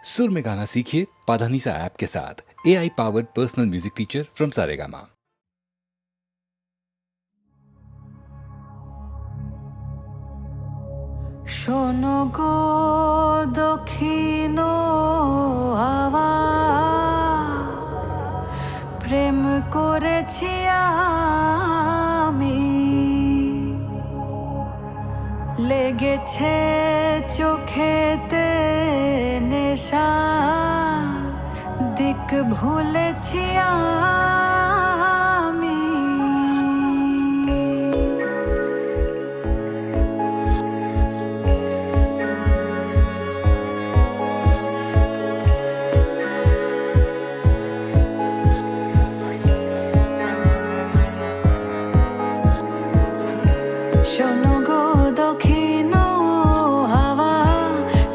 सुर में गाना सीखिए पाधानीसा ऐप के साथ। AI powered personal music teacher from Saregama. শোনো গো দক্ষিণ হাওয়া, প্রেম করেছি আমি, লেগেছে চোখেতে নেশা, দিক ভুলেছি আমি। শোনো গো দক্ষিণ হাওয়া,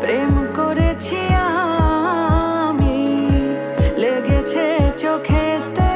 প্রেম করেছি আমি, লেগেছে চোখেতে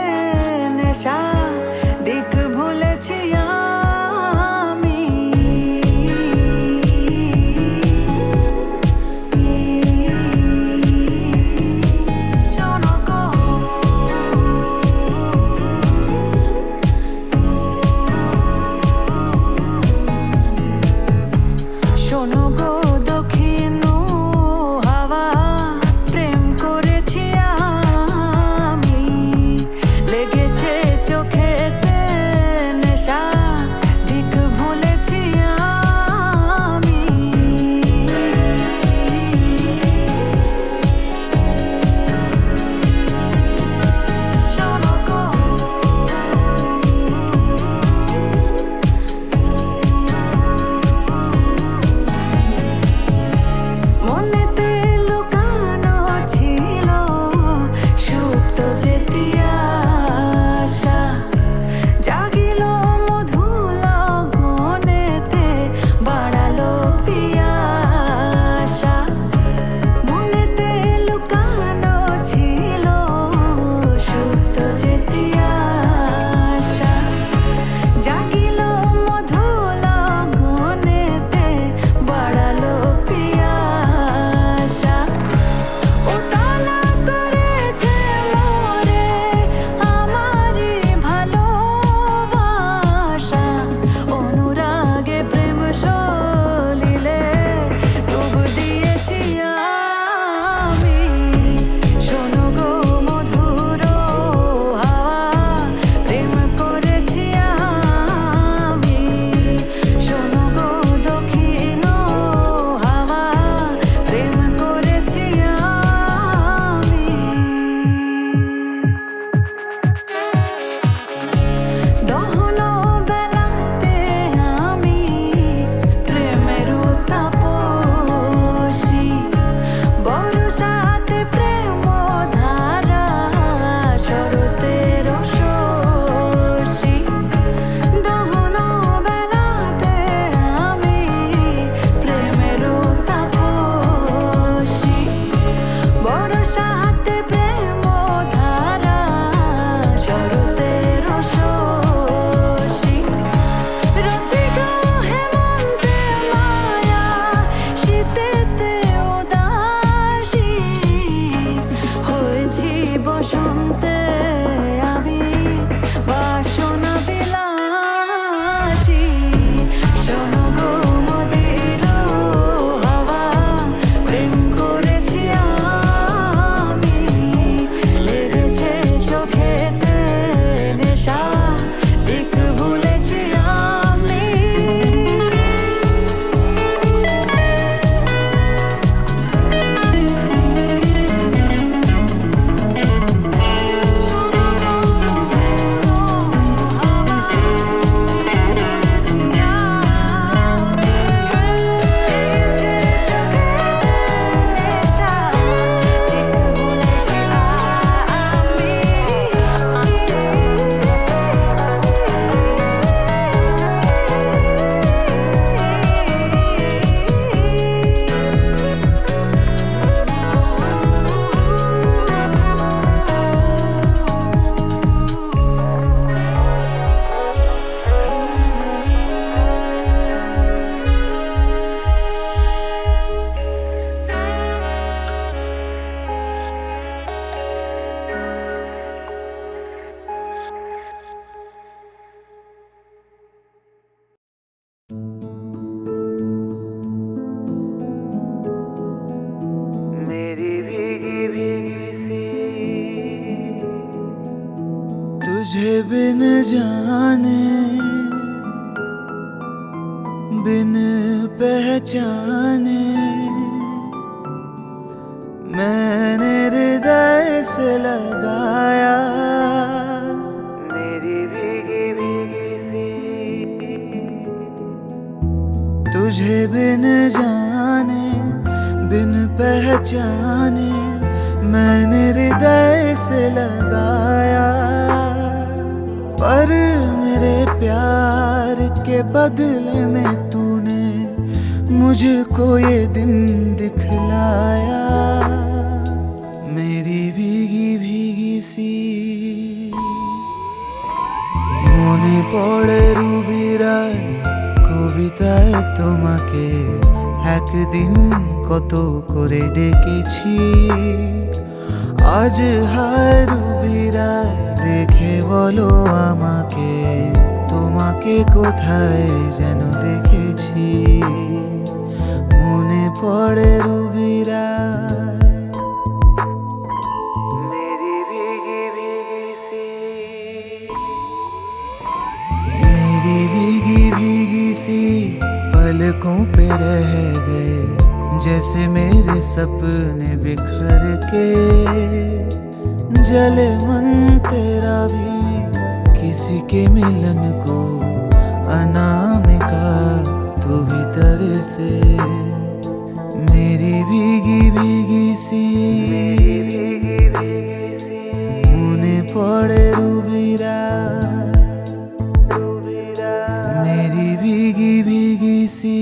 तुझे बिन जाने बिन पहचाने मैंने हृदय से लगाया मेरी भीगी भीगी सी। तुझे बिन जाने बिन पहचाने मैंने हृदय से लगाया, पर मेरे प्यार के बदले में तूने मुझको ये दिन दिखलाया। मेरी भीगी भीगी सी মনে পড়ে রুবিরায় কবিতায় তোমাকে একদিন কত করে ডেকেছি। আজ হায় রুবিরায় দেখে বলো আমাকে তোমাকে কোথায় যেন দেখেছি। মনে পড়ে রুবিরায় मेरी भीगी भीगी सी, मेरी भीगी भीगी सी पलकों पे रह गए जैसे मेरे सपने बिखर के। जले मन तेरा भी किसी के मिलन को अनामिका तू भीतर से। मेरी भीगी भीगी सी মনে পড়ে রুবিরা मेरी भीगी भीगी सी।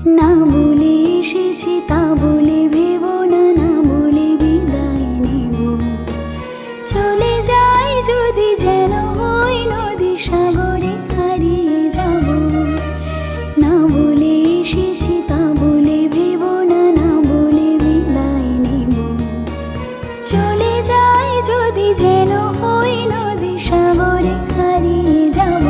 না বলে এসেছি তা বলে ভেব না, না বলে বিদায় নেব। চলে যাই যদি যেন হই নদী সাগরে হারিয়ে যাব। না বলে এসেছি তা বলে ভেব না, না বলে বিদায় নেব। চলে যাই যদি যেন হই নদী সাগরে হারিয়ে যাব।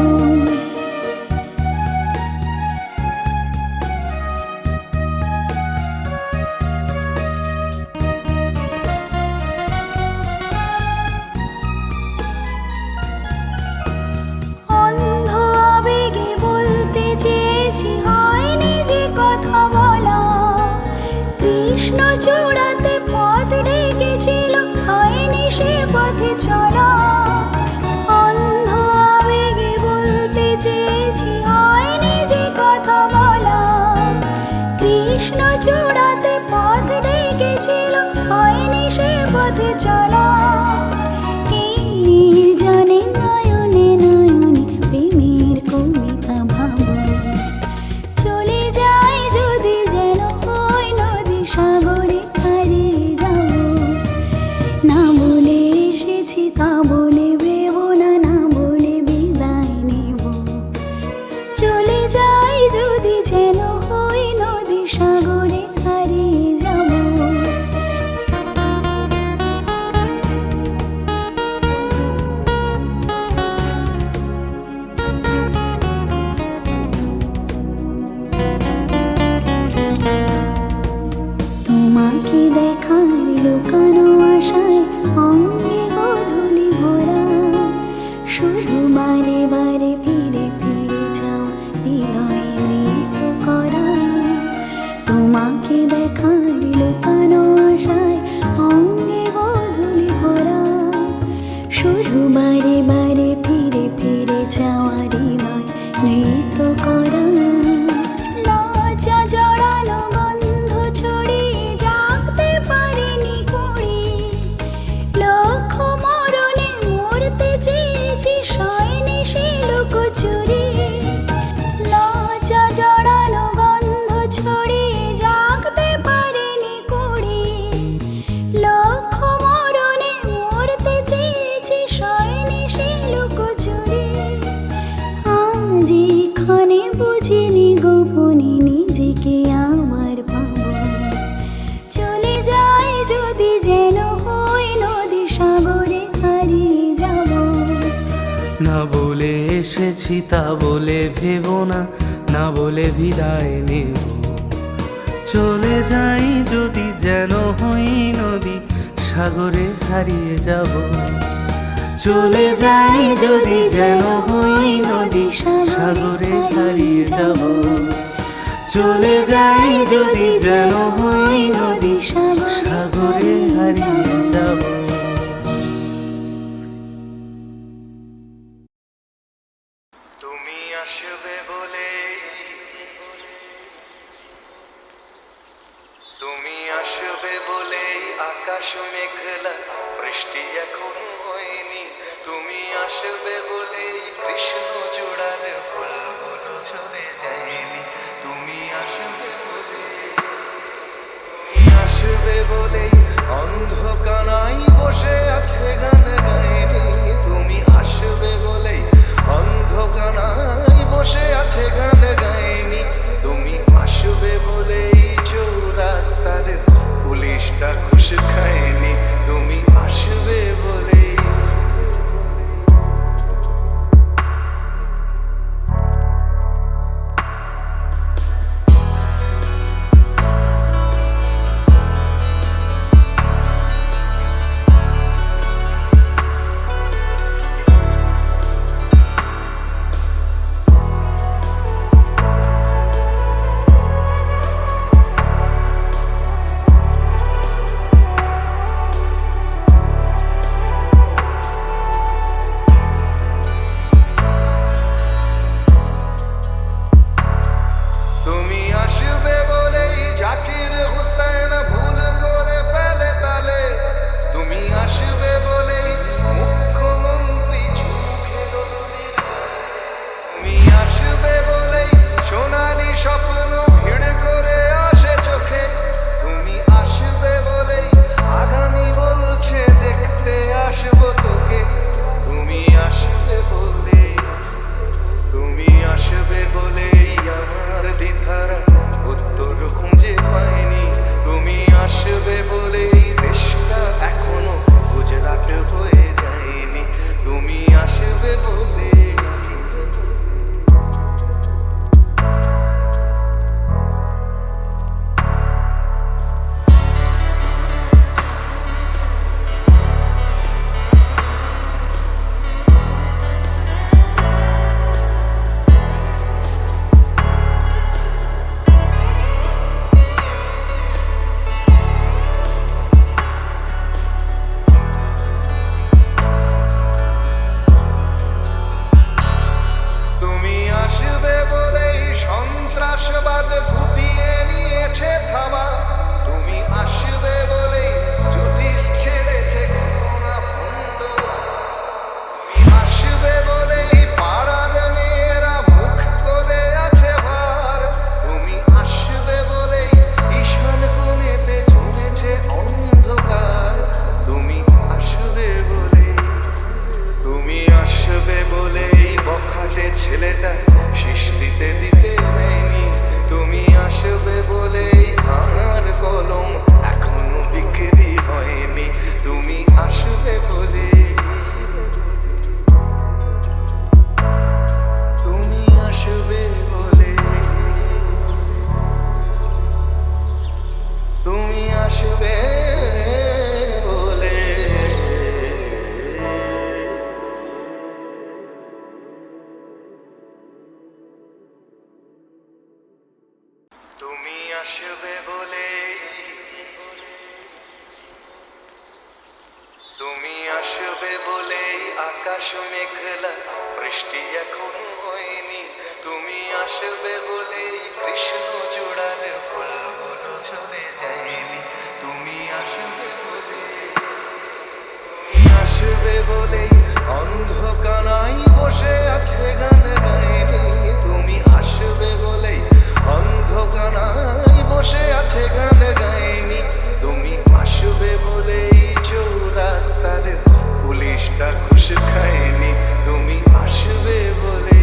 অন্ধ আবেগে বলতে চেয়েছি, হয়নি যে কথা বলা। কৃষ্ণ চূড়াতে পথ ডেকেছিল, হয়নি সে পথে চলা। অন্ধ আবেগে বলতে চেয়েছি, হয়নি যে কথা বলা। কৃষ্ণ চূড়াতে পথ ডেকেছিল, হয়নি সে পথে চলা। এই নির্জনে নয়নে নয়নে প্রেমের কবিতা ভাবো। চলে যাই যদি যেন হই নদী সাগরে হারিয়ে যাব। না বলে এসেছি তা বলে ভেব না, না বলে বিদায় নেব। চলে যাই যদি যেন হই নদী সাগরে হারিয়ে যাব। তোমাকে দেখার লুকানো আশায় অঙ্গে গোধূলি ভরা। শুধু বারে বারে ফিরে ফিরে যাওয়া হৃদয় মৃত করা। তোমাকে দেখার লুকানো আশায় অঙ্গে গোধূলি ভরা। শুধু বারে বারে ফিরে ফিরে যাওয়া হৃদয় মৃত করা। লজ্জা জড়ানো গন্ধ ছড়িয়ে জাগতে পারিনি কুড়ি। লক্ষ মরণে মরতে চেয়েছি, সয়নি সে লুকোচুরি। লজ্জা জড়ানো গন্ধ ছড়িয়ে জাগতে পারিনি কুড়ি। লক্ষ মরণে মরতে চেয়েছি, সয়নি সে লুকোচুরি। আজ এখানে বুঝিনি গোপনে নিজেকে আমার পাবো। চলে যাই যদি যেন হই নদী সাগরে হারিয়ে যাব। না বলে এসেছি তা বলে ভেব না, না বলে বিদায় নেব। চলে যাই যদি যেন হই নদী সাগরে হারিয়ে যাব। চলে যাই যদি যেন হই নদী সাগরে হারিয়ে যাব। চলে যাই যদি যেন হই নদী সাগরে হারিয়ে যাব। তুমি আসবে বলে, তুমি আসবে বলে আকাশ মেঘলা, বৃষ্টি এখনো হয়নি। তুমি আসবে বলে কৃষ্ণ চূড়ার ফুলগুলো ঝরে যায়নি। তুমি আসবে বলে, তুমি আসবে বলে অন্ধকারাই বসে আছে গান গায়নি। তুমি আসবে বলে অন্ধকারাই বসে আছে গান গায়নি। তুমি আসবে বলে চৌরাস্তার পুলিশটা ঘুষ খায়নি। তুমি আসবে বলে বখাটে ছেলেটা শীষ দিতে দিতে নেয়নি। তুমি আসবে বলেই আমার কলম এখনো বিক্রি হয়নি। তুমি আসবে বলে, তুমি আসবে বলে, তুমি আসবে বলে। তুমি আসবে বলে, তুমি আসবে বলে আকাশ মেঘলা বৃষ্টি এখনো হয়নি। তুমি আসবে বলে কৃষ্ণ চূড়ার ফুলগুলো ঝরে যায়নি। তুমি আসবে বলে, তুমি আসবে বলে অন্ধকারাই বসে আছে গান গায়নি। তুমি আসবে বলে অন্ধকারাই বসে আছে গান গায়নি। তুমি আসবে বলেই চৌরাস্তার পুলিশটা ঘুষ খায়নি। তুমি আসবে বলে,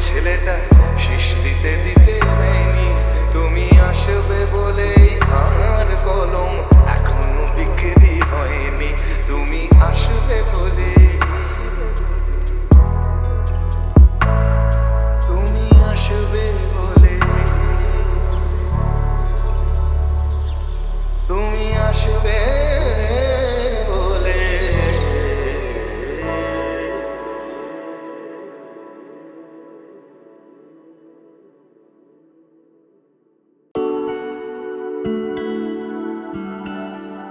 ছেলেটা শীষ দিতে দিতে নেয়নি। তুমি আসবে বলেই আমার কলম এখনো বিক্রি হয়নি। তুমি আসবে বলে, তুমি আসবে বলে, তুমি আসবে বলে।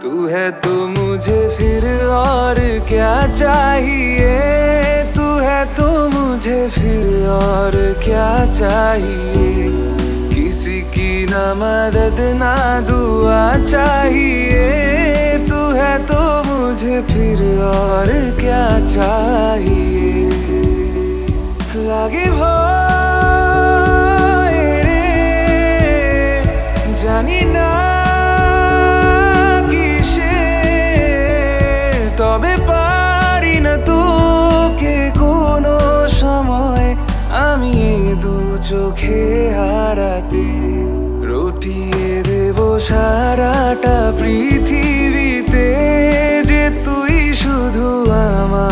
तू है तो मुझे फिर और क्या चाहिए। तू है तो मुझे फिर और क्या चाहिए। किसी की ना मदद ना दुआ चाहिए। तू है तो मुझे फिर और क्या चाहिए। লাগে ভয় রে জানি না তবে পারি না তোকে কোনো সময় আমি দু চোখে হারাতে। রটিয়ে দেব সারাটা পৃথিবীতে যে তুই শুধু আমার।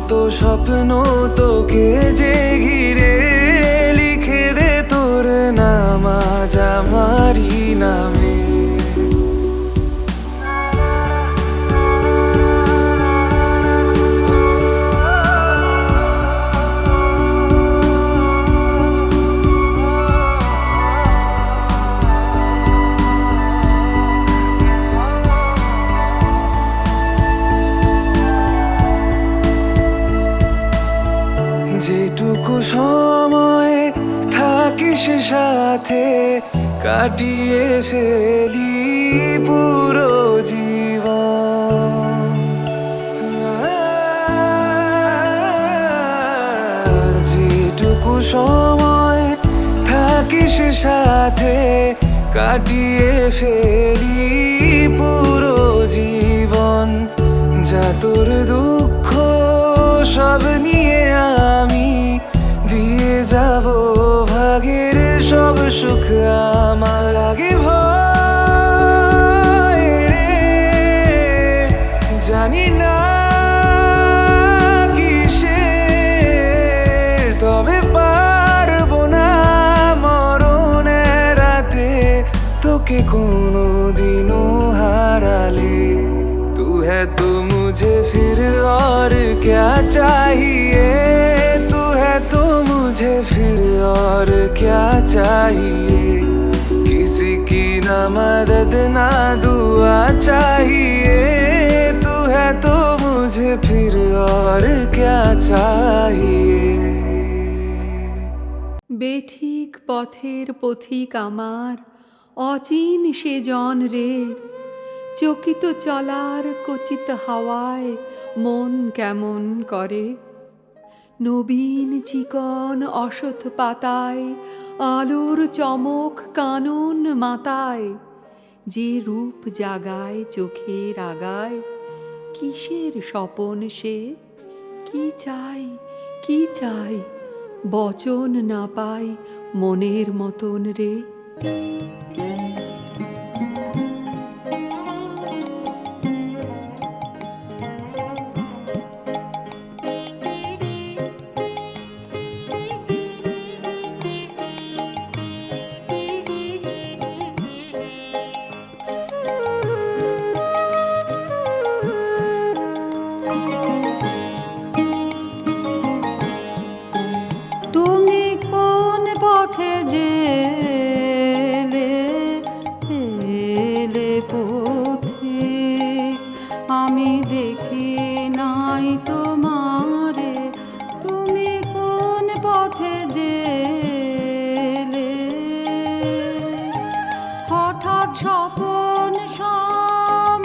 কত স্বপ্ন তোকে যে ঘিরে, লিখে দে তোর নাম আজ আমারই নামে। যেটুকু সময় থাকিস সাথে, কাটিয়ে ফেলি পুরো জীবন। যেটুকু সময় থাকিস সাথে, কাটিয়ে ফেলি পুরো জীবন। যা তোর দুঃখ সব নিয়ে আমি দিয়ে যাব ভাগের সব সুখ। আমার লাগে ভয় রে, জানি না কিসের, তবে পারবো না মরণের রাতে তোকে কোনোদিনও হারালে। तू है तो मुझे फिर और क्या चाहिए, तू है तो मुझे फिर और क्या चाहिए। किसी की ना मदद ना दुआ चाहिए, तू है तो मुझे फिर और क्या चाहिए। বেঠিক পথের পথিক আমার, অচিন সে জন রে। চকিত চলার কচিত হাওয়ায় মন কেমন করে। নবীন চিকন অসৎ পাতায় আলোর চমক কানন মাতায়। যে রূপ জাগায় চোখের আগায়, কিসের স্বপন সে? কি চাই কি চাই, বচন না পাই মনের মতন রে। তুমি কোন পথে গেলে, এলে পথিক আমি দেখি নাই তোমারে। তুমি কোন পথে গেলে, হঠাৎ স্বপন সম,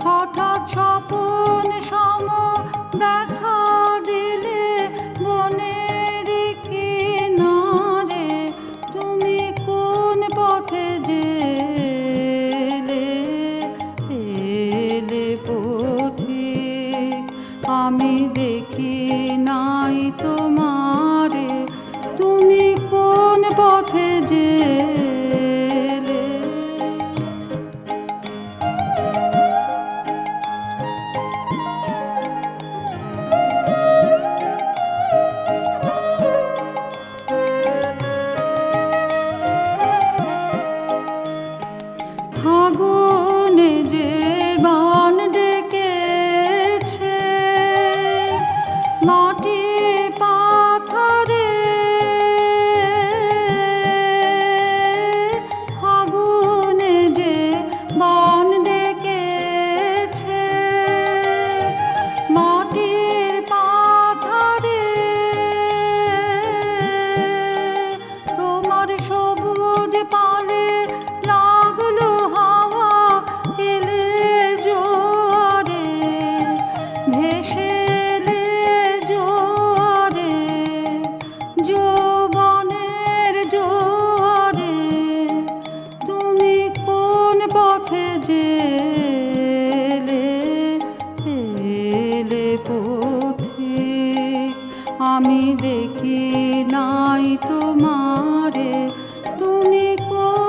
হঠাৎ স্বপন সম দেখা দিলে বনের কিনারে। তুমি কোন পথে গেলে, এলে পথিক আমি দেখি নাই তোমারে। তুমি কোন পথে গেলে। ফাগুনে যে বান ডেকেছে মাটি পাথরে, ফাগুনে যে বান ডেকেছে মাটির পাথরে। তোমার সবুজ পালে লাগলো হাওয়া, এলে জোয়ারে ভেসে এলে জোয়ারে, যৌবনের জোয়ারে। তুমি কোন পথে গেলে, এলে পথিক আমি দেখি নাই তোমারে। তুমি কোন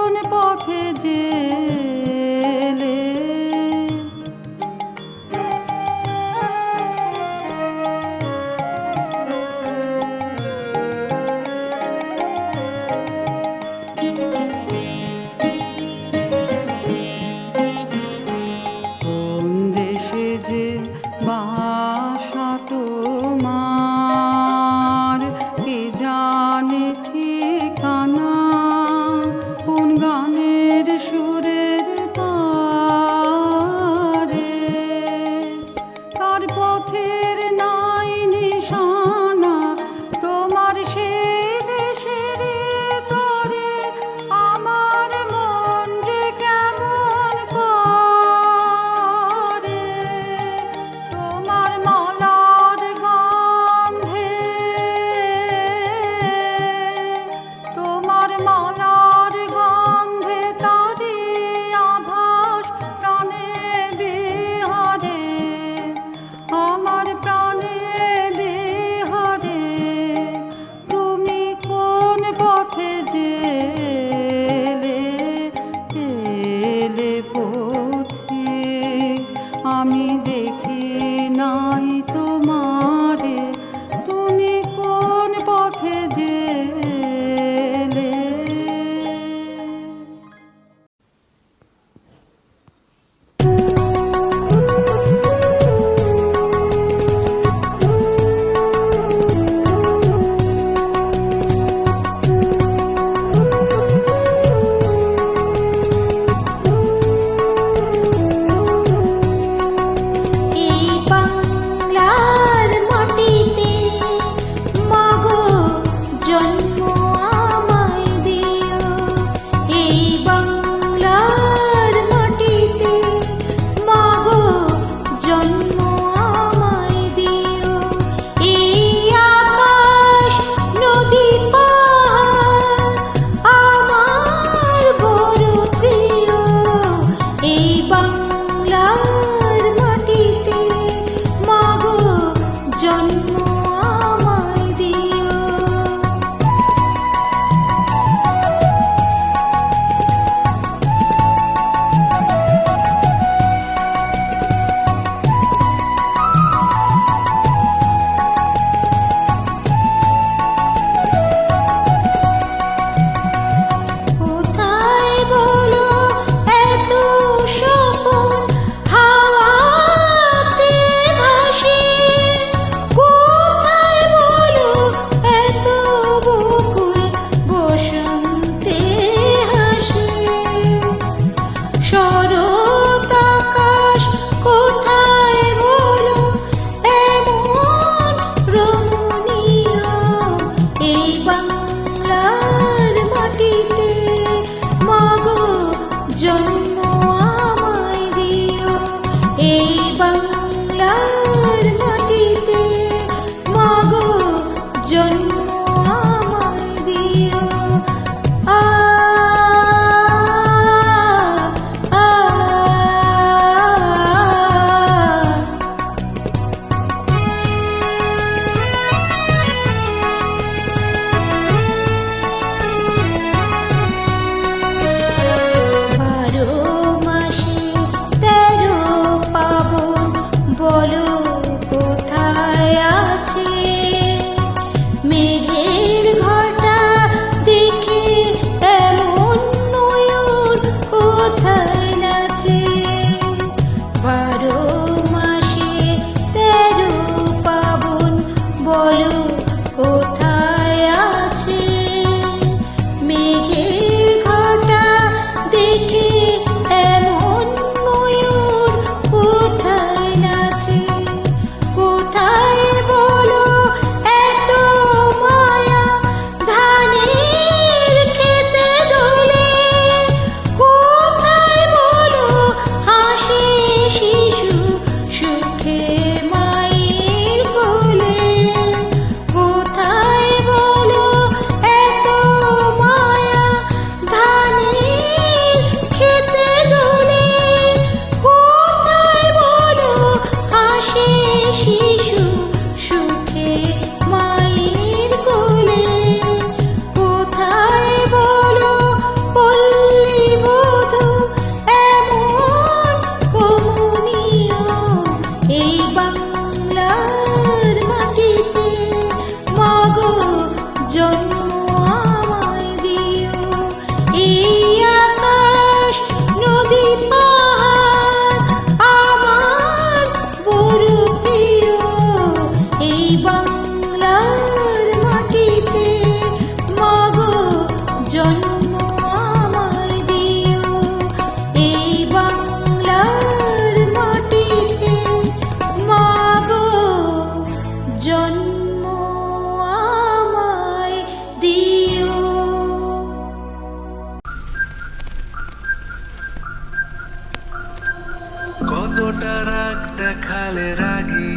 কতটা রাগ দেখালে রাগি,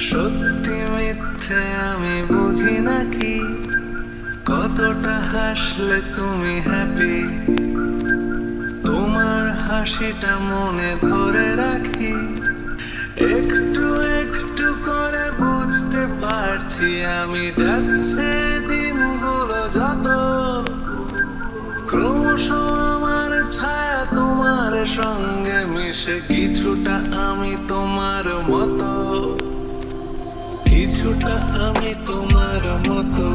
সত্যি মিথ্যে আমি বুঝি নাকি, কতটা হাসলে তুমি হ্যাপি, তোমার হাসিটা মনে ধরে রাখি, একটু একটু করে বুঝতে পারছি আমি যাচ্ছে দিনগুলো যত, ক্রমশ আমার ছায়া তোমার সঙ্গে মিশে, কিছুটা আমি তোমার মতো, কিছুটা আমি তোমার মতো,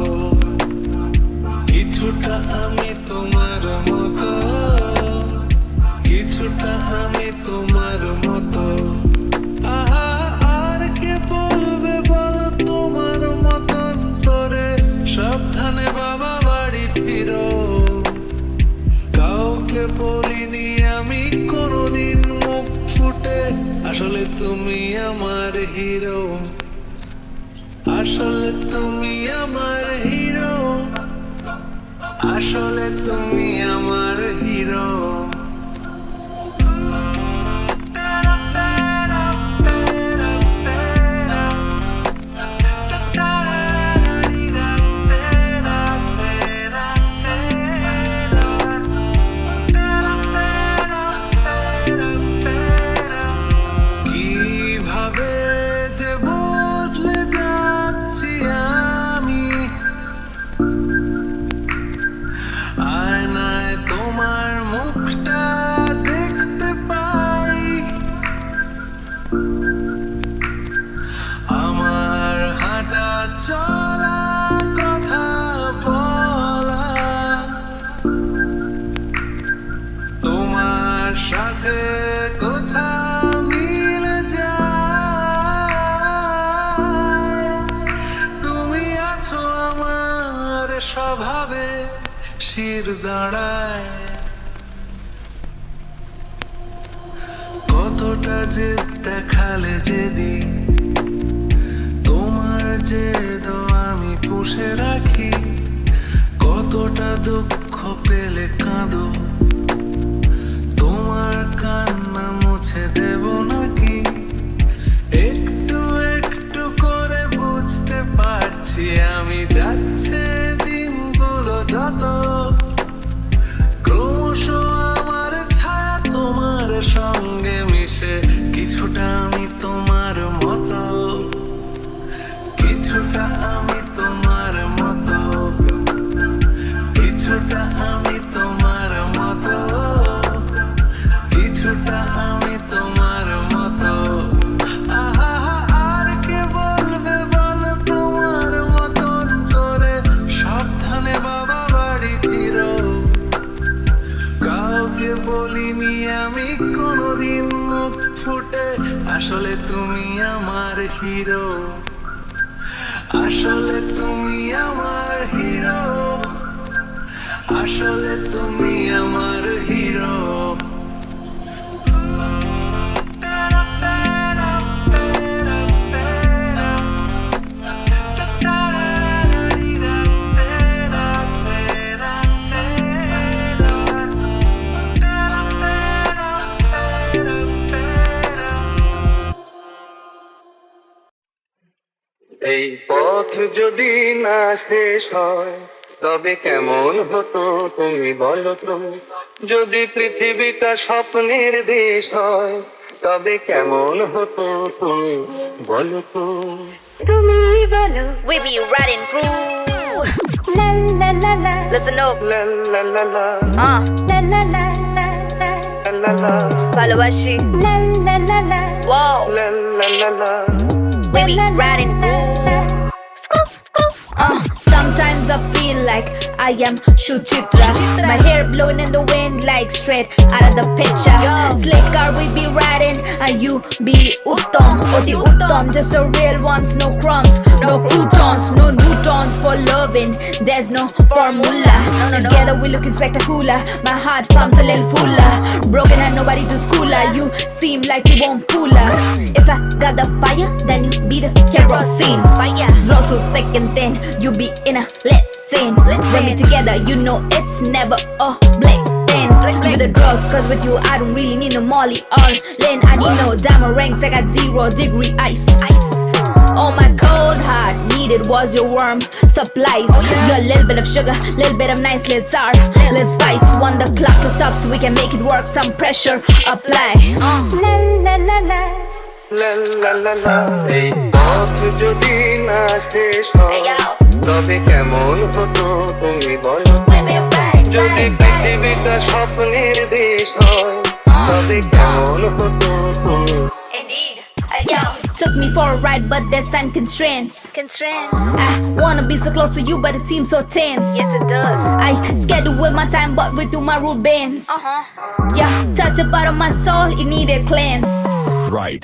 কিছুটা আমি তোমার মতো, কিছুটা আমি তোমার মতো। আহা, আর কে বলবে বলো তোমার মতন করে, সাবধানে বাবা বাড়ি ফিরো, কাউকে বলিনি আমি কোনোদিন মুখ ফুটে, আসলে তুমি আমার হিরো, আসলে তুমি আমার হিরো, আসলে তুমি আমার হিরো। কিভাবে যে বদলে যাচ্ছি আমি, আয়নায় তোমার মুখটা দেখতে পাই, আমার হাঁটা চলা কথা বলা তোমার সাথে কোথাও মিলে যায়, তুমি আছো আমার স্বভাবে শির দাঁড়ায়, কতটা যে দেখালে যেদি, তোমার জেদ আমি পুষে রাখি, কতটা দুঃখ পেলে কাঁদো, তোমার কান্না মুছে দেব নাকি, একটু একটু করে বুঝতে পারছি আমি যাচ্ছে দিনগুলো যত, ক্রমশ আমার ছায়া তোমার সঙ্গে মিশে, কিছুটা আমি তোমার মতো, কিছুটা আমি তোমার মতো, কিছুটা আমি তোমার মতো, কিছুটা আমি তোমার মতো। আহা, আর কে বলবে বলো তোমার মতন করে, সাবধানে বাবা বাড়ি ফিরো, কাউকে বলিনি আমি কোনোদিন মুখ ফুটে, আসলে তুমি আমার হিরো, আসলে তুমি আমার হিরো, আসলে তুমি আমার হিরো। এই পথ যদি না শেষ হয় তবে কেমন হতো তুমি বলো তো, যদি পৃথিবীটা স্বপ্নের দেশ হয় তবে কেমন হতো তুমি বলো তো। তুমি বলো We be riding through. লা লা লা লা Listen up. লা লা লা লা লা লা লা লা লা লা লা ভালোবাসি. লা লা লা লা Wow. লা লা লা লা। We be riding through. Sometimes I feel like I am Shuchitra. My hair blowing in the wind like straight out of the picture. Slick car we be riding and you be Uttam. Oti Uttam, just the real ones, no crumbs, no croutons, no newtons for loving. There's no formula. Together we looking spectacular. My heart pumps a little fuller. Broken and nobody to school her. You seem like you won't pull her. If I got the fire, then you be the kerosene. Fire, roll through thick and thin. You be in a lit scene. When we together, you know it's never a blink lane with a drug, cause with you I don't really need no molly or lane. I need no diamond rings, I got 0-degree ice. All my cold heart needed was your warm supplies. Your little bit of sugar, little bit of nice little sour. Let's spice, want the clock to stop so we can make it work. Some pressure apply. লা লা লা লা এই পথ যদি না শেষ হয় তবে কেমন হতো তুমি বলো যদি পৃথিবীটা স্বপ্নের দেশ হয় তবে কেমন হতো তুমি Took me for a ride, but there's time constraints. I wanna be so close to you, but it seems so tense. Yes, it does. I schedule with my time, but we do my rule bends. Yeah, touch a part of my soul, it needed cleanse. Right.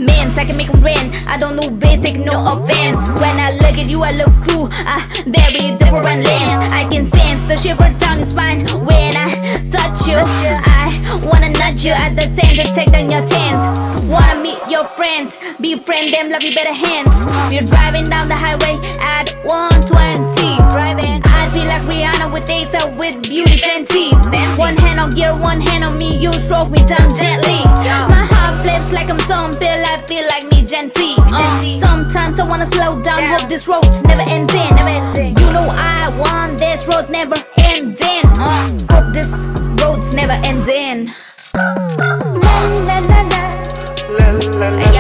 Mans, I can make 'em rain. I don't know basic, no offense. When I look at you, I look through very different lens. I can sense the shiver down your spine when I touch you. I wanna nudge you at the center, take down your tent. Wanna meet your friends, befriend them, love you better hands. You're driving down the highway at 120. I feel like Rihanna with ASAP with beauty Fenty. One hand on gear, one hand on me, you stroke me down gently. My heart flips like I'm some pill, I feel like me gentle. Sometimes I wanna slow down, hope this road's never ending. You know I want this road's never ending. Hope this road's never ending. লা লা লা